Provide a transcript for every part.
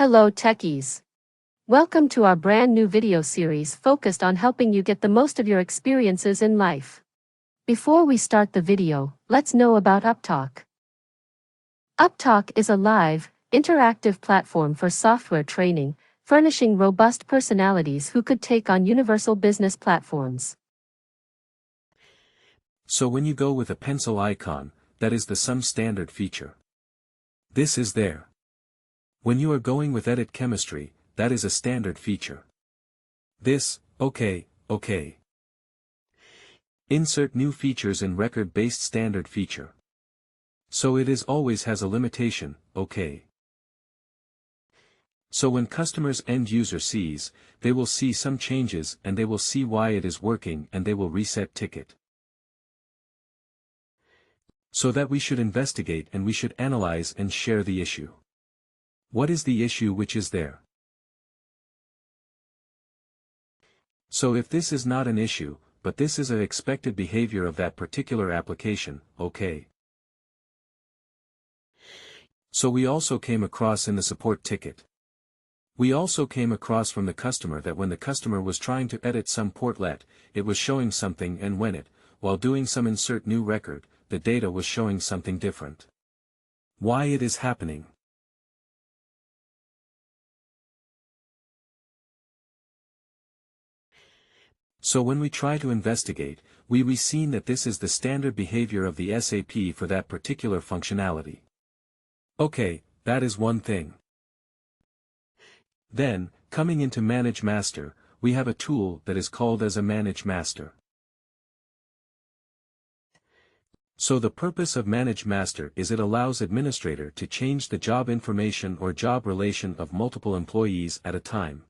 Hello techies. Welcome to our brand new video series focused on helping you get the most of your experiences in life. Before we start the video, let's know about Upptalk. Upptalk is a live, interactive platform for software training, furnishing robust personalities who could take on universal business platforms. So when you go with a pencil icon, that is the some standard feature. This is there. When you are going with edit chemistry, that is a standard feature. This, okay. Insert new features in record-based standard feature. So it is always has a limitation, okay. So when customers end user sees, they will see some changes and they will see why it is working and they will reset ticket. So that we should investigate and we should analyze and share the issue. What is the issue which is there? So if this is not an issue, but this is an expected behavior of that particular application, okay. So we also came across in the support ticket. We also came across from the customer that when the customer was trying to edit some portlet, it was showing something and when it, while doing some insert new record, the data was showing something different. Why it is happening? So when we try to investigate, we seen that this is the standard behavior of the SAP for that particular functionality. Okay, that is one thing. Then, coming into Manage Master, we have a tool that is called as a Manage Master. So the purpose of Manage Master is it allows administrator to change the job information or job relation of multiple employees at a time.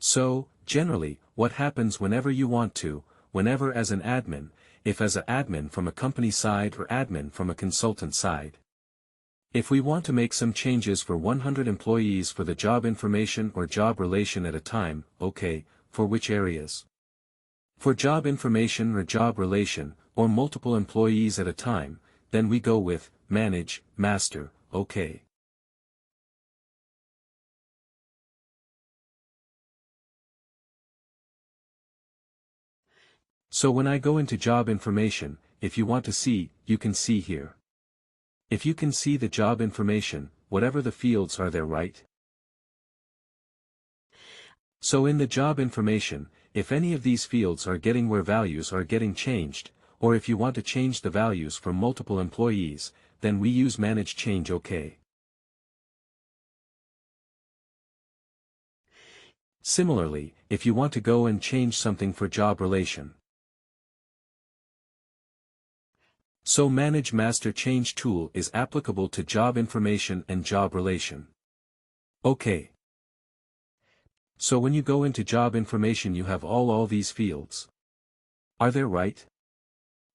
So, generally, what happens whenever you want to, whenever as an admin, if as an admin from a company side or admin from a consultant side. If we want to make some changes for 100 employees for the job information or job relation at a time, okay, for which areas? For job information or job relation, or multiple employees at a time, then we go with, Manage, Master, okay. So when I go into job information, if you want to see, you can see here. If you can see the job information, whatever the fields are there, right? So in the job information, if any of these fields are getting where values are getting changed, or if you want to change the values for multiple employees, then we use Manage Change OK. Similarly, if you want to go and change something for job relation. So Manage Master Change tool is applicable to job information and job relation. Okay. So when you go into job information you have all these fields. Are they right?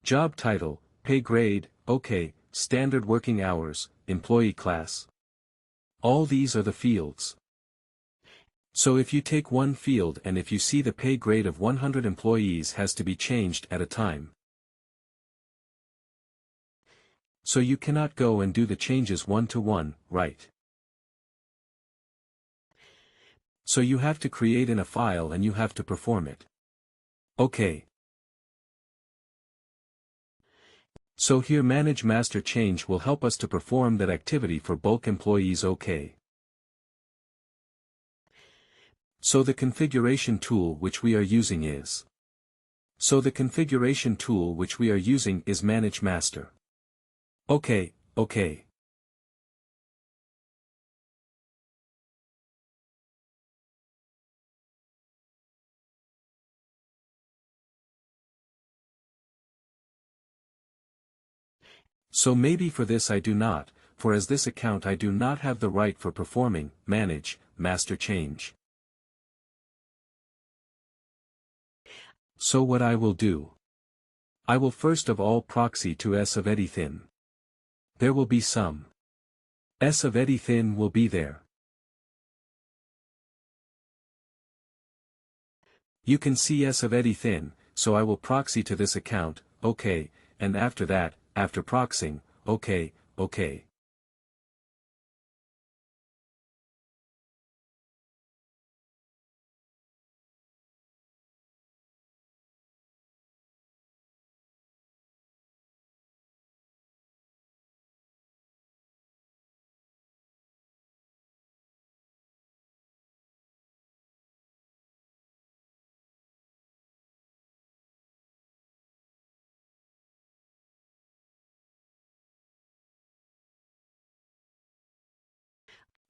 Job title, pay grade, okay, standard working hours, employee class. All these are the fields. So if you take one field and if you see the pay grade of 100 employees has to be changed at a time. So you cannot go and do the changes one-to-one, right? So you have to create in a file and you have to perform it. Okay. So here Manage Master Change will help us to perform that activity for bulk employees, okay. So the configuration tool which we are using is. So the configuration tool which we are using is Manage Master. Okay. So maybe for this I do not, for as this account I do not have the right for performing, Manage, Master Change. So what I will do? I will first of all proxy to SAP EDITHin. There will be some. SAP EDITHin will be there. You can see SAP EDITHin, so I will proxy to this account, okay, and after that, after proxying, okay.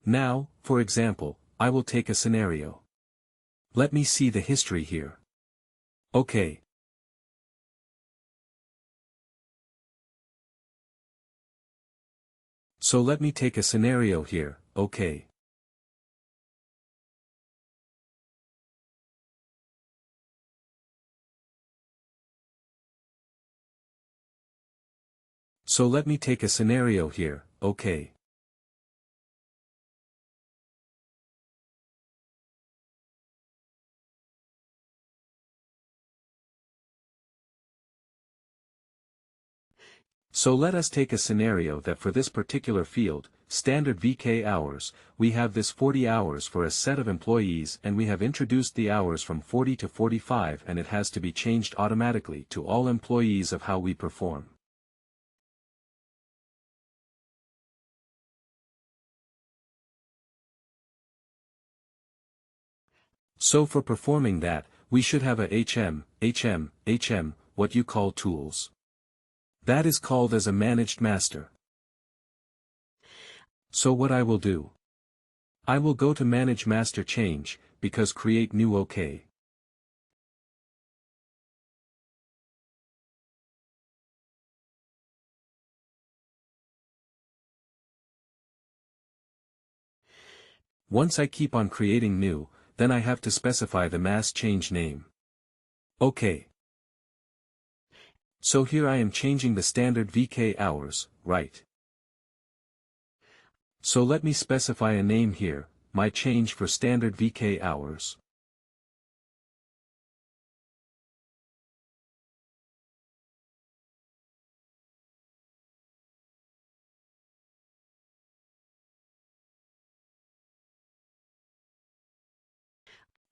Now, for example, I will take a scenario. Let me see the history here. Okay. So let me take a scenario here, okay. So let me take a scenario here, okay. So let us take a scenario that for this particular field, standard VK hours, we have this 40 hours for a set of employees and we have introduced the hours from 40 to 45 and it has to be changed automatically to all employees of how we perform. So for performing that, we should have a HM, what you call tools. That is called as a managed master. So what I will do? I will go to manage master change, because create new OK. Once I keep on creating new, then I have to specify the mass change name. OK. So here I am changing the standard VK hours, right? So let me specify a name here, my change for standard VK hours.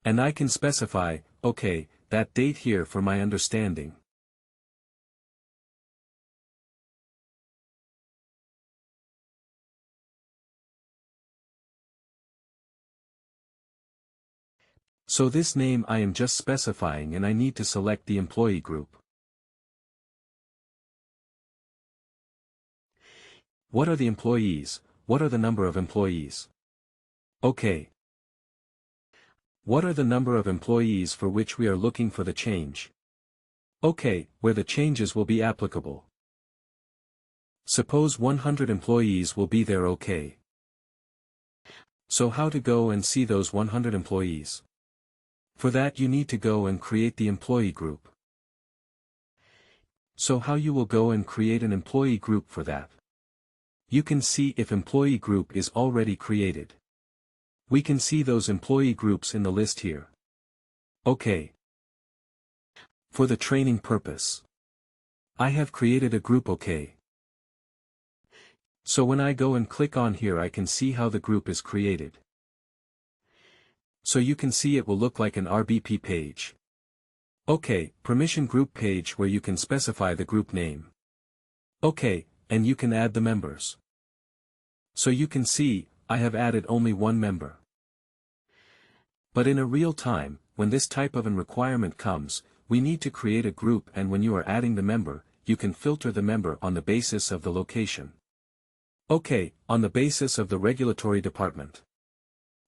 And I can specify, okay, that date here for my understanding. So this name I am just specifying and I need to select the employee group. What are the employees? What are the number of employees? Okay. What are the number of employees for which we are looking for the change? Okay, where the changes will be applicable. Suppose 100 employees will be there, okay. So how to go and see those 100 employees? For that you need to go and create the employee group. So how you will go and create an employee group for that? You can see if employee group is already created. We can see those employee groups in the list here. Okay. For the training purpose, I have created a group, okay. So when I go and click on here I can see how the group is created. So you can see it will look like an RBP page. Okay, permission group page where you can specify the group name. Okay, and you can add the members. So you can see, I have added only one member. But in a real time, when this type of an requirement comes, we need to create a group and when you are adding the member, you can filter the member on the basis of the location. Okay, on the basis of the regulatory department.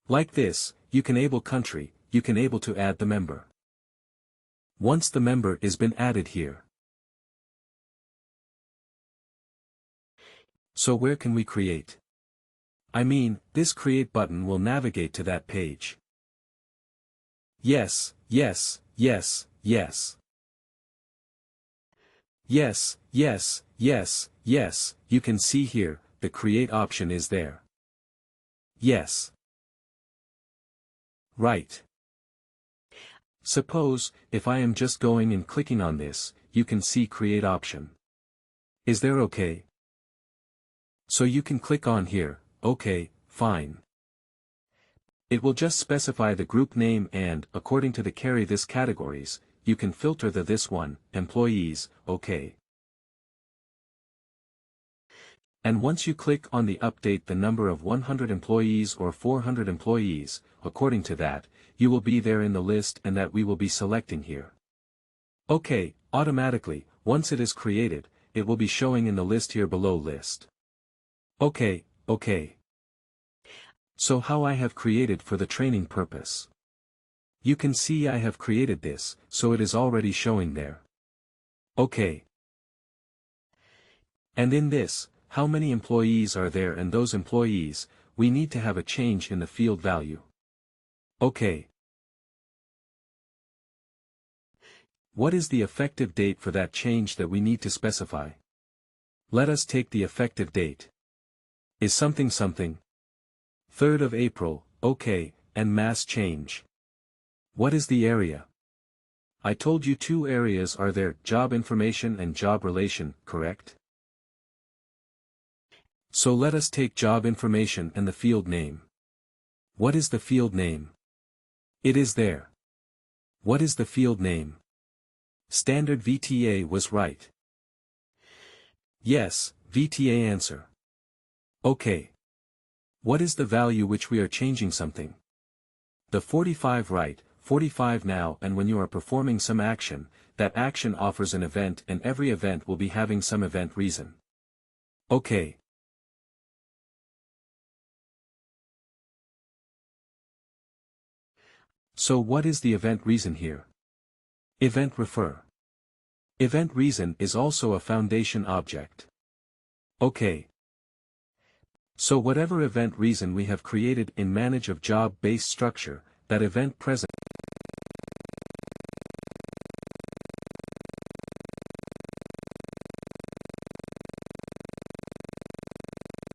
Like this, you can enable country, you can able to add the member. Once the member is been added here. So where can we create? I mean, this create button will navigate to that page. Yes, yes, yes, yes. Yes, yes, yes, yes, you can see here, the create option is there. Yes. Right. Suppose, if I am just going and clicking on this, you can see create option. Is there okay? So you can click on here, okay, fine. It will just specify the group name and, according to the carry this categories, you can filter the this one, employees, okay. And once you click on the update the number of 100 employees or 400 employees, according to that, you will be there in the list and that we will be selecting here. Okay, automatically, once it is created, it will be showing in the list here below list. Okay, okay. So how I have created for the training purpose. You can see I have created this, so it is already showing there. Okay. And in this, how many employees are there, and those employees, we need to have a change in the field value. Okay. What is the effective date for that change that we need to specify? Let us take the effective date. Is something something. 3rd of April, okay, and mass change. What is the area? I told you 2 areas are there, job information and job relation, correct? So let us take job information and the field name. What is the field name? It is there. What is the field name? Standard VTA was right. Yes, VTA answer. Okay. What is the value which we are changing something? The 45 right, 45 now, and when you are performing some action, that action offers an event, and every event will be having some event reason. Okay. So what is the event reason here? Event refer. Event reason is also a foundation object. Okay. So whatever event reason we have created in manage of job-based structure, that event present